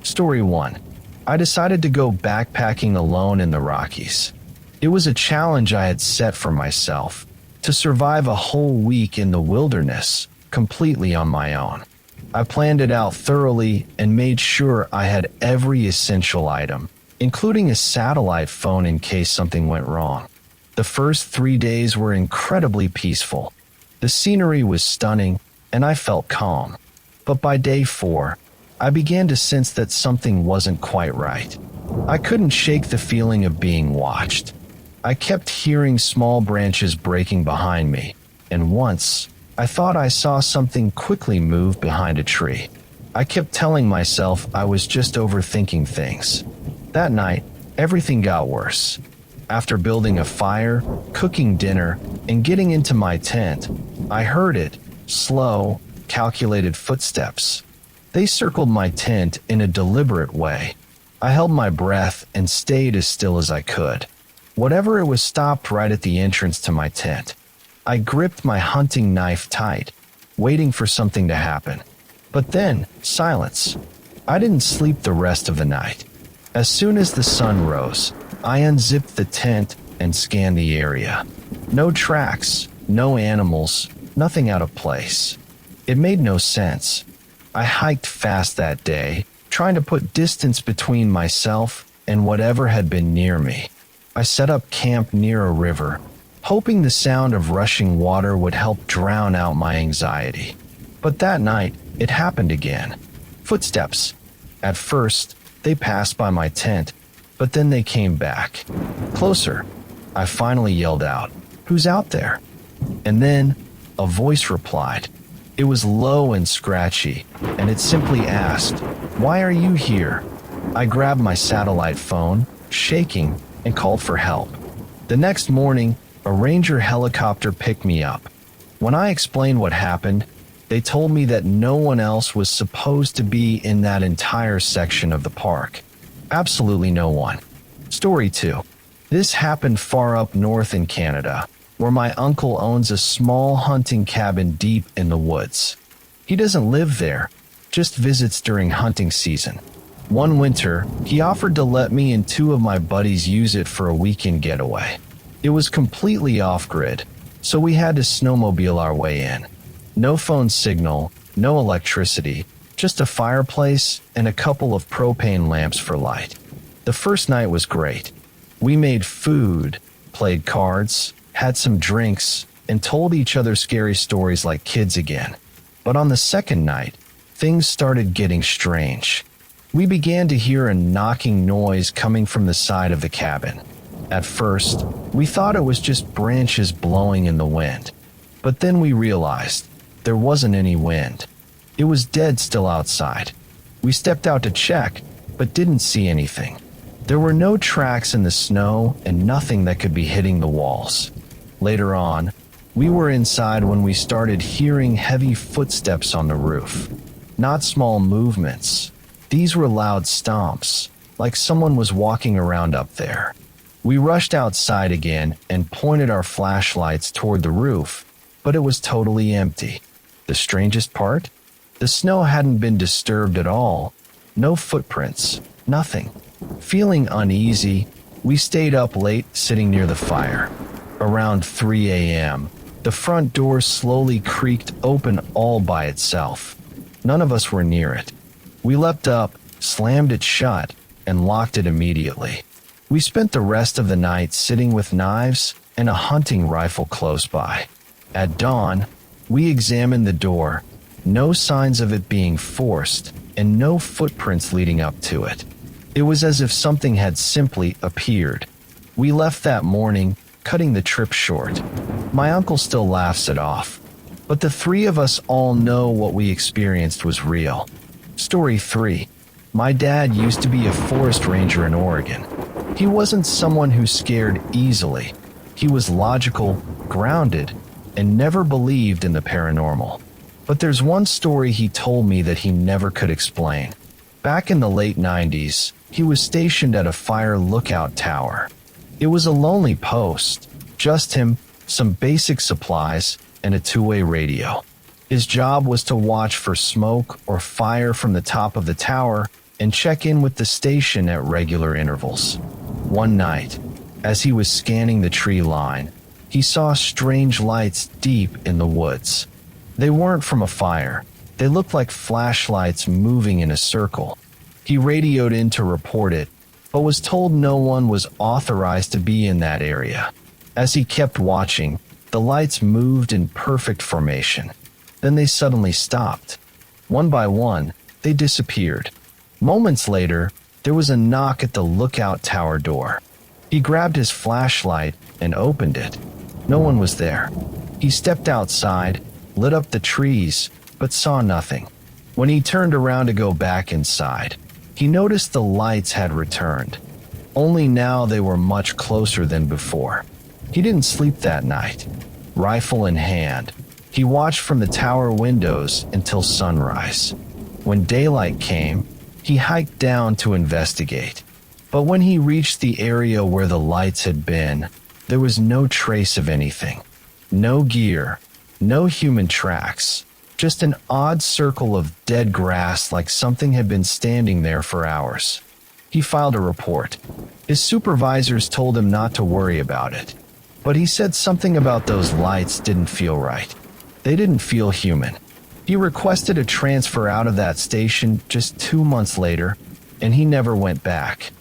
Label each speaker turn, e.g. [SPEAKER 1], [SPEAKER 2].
[SPEAKER 1] Story 1. I decided to go backpacking alone in the Rockies. It was a challenge I had set for myself, to survive a whole week in the wilderness, completely on my own. I planned it out thoroughly and made sure I had every essential item, including a satellite phone in case something went wrong. The first 3 days were incredibly peaceful. The scenery was stunning, and I felt calm. But by day 4, I began to sense that something wasn't quite right. I couldn't shake the feeling of being watched. I kept hearing small branches breaking behind me, and once, I thought I saw something quickly move behind a tree. I kept telling myself I was just overthinking things. That night, everything got worse. After building a fire, cooking dinner, and getting into my tent, I heard it, slow, calculated footsteps. They circled my tent in a deliberate way. I held my breath and stayed as still as I could. Whatever it was stopped right at the entrance to my tent. I gripped my hunting knife tight, waiting for something to happen. But then, silence. I didn't sleep the rest of the night. As soon as the sun rose, I unzipped the tent and scanned the area. No tracks, no animals, nothing out of place. It made no sense. I hiked fast that day, trying to put distance between myself and whatever had been near me. I set up camp near a river, hoping the sound of rushing water would help drown out my anxiety. But that night, it happened again. Footsteps. At first, they passed by my tent, but then they came back. Closer. I finally yelled out, "Who's out there?" And then, a voice replied. It was low and scratchy, and it simply asked, "Why are you here?" I grabbed my satellite phone, shaking, and called for help. The next morning, a ranger helicopter picked me up. When I explained what happened, they told me that no one else was supposed to be in that entire section of the park. Absolutely no one. Story 2. This happened far up north in Canada, where my uncle owns a small hunting cabin deep in the woods. He doesn't live there, just visits during hunting season. One winter, he offered to let me and 2 of my buddies use it for a weekend getaway. It was completely off-grid, so we had to snowmobile our way in. No phone signal, no electricity, just a fireplace and a couple of propane lamps for light. The first night was great. We made food, played cards, had some drinks, and told each other scary stories like kids again. But on the second night, things started getting strange. We began to hear a knocking noise coming from the side of the cabin. At first, we thought it was just branches blowing in the wind. But then we realized there wasn't any wind. It was dead still outside. We stepped out to check, but didn't see anything. There were no tracks in the snow and nothing that could be hitting the walls. Later on, we were inside when we started hearing heavy footsteps on the roof. Not small movements. These were loud stomps, like someone was walking around up there. We rushed outside again and pointed our flashlights toward the roof, but it was totally empty. The strangest part? The snow hadn't been disturbed at all. No footprints, nothing. Feeling uneasy, we stayed up late sitting near the fire. Around 3 a.m., the front door slowly creaked open all by itself. None of us were near it. We leapt up, slammed it shut, and locked it immediately. We spent the rest of the night sitting with knives and a hunting rifle close by. At dawn, we examined the door. No signs of it being forced, and no footprints leading up to it. It was as if something had simply appeared. We left that morning, cutting the trip short. My uncle still laughs it off. But the 3 of us all know what we experienced was real. Story 3. My dad used to be a forest ranger in Oregon. He wasn't someone who scared easily. He was logical, grounded, and never believed in the paranormal. But there's one story he told me that he never could explain. Back in the late 90s, he was stationed at a fire lookout tower. It was a lonely post, just him, some basic supplies, and a 2-way radio. His job was to watch for smoke or fire from the top of the tower and check in with the station at regular intervals. One night, as he was scanning the tree line, he saw strange lights deep in the woods. They weren't from a fire. They looked like flashlights moving in a circle. He radioed in to report it, but was told no one was authorized to be in that area. As he kept watching, the lights moved in perfect formation. Then they suddenly stopped. One by one, they disappeared. Moments later, there was a knock at the lookout tower door. He grabbed his flashlight and opened it. No one was there. He stepped outside, lit up the trees, but saw nothing. When he turned around to go back inside, he noticed the lights had returned. Only now they were much closer than before. He didn't sleep that night. Rifle in hand, he watched from the tower windows until sunrise. When daylight came, he hiked down to investigate. But when he reached the area where the lights had been, there was no trace of anything. No gear, no human tracks, just an odd circle of dead grass like something had been standing there for hours. He filed a report. His supervisors told him not to worry about it, but he said something about those lights didn't feel right. They didn't feel human. He requested a transfer out of that station just 2 months later, and he never went back.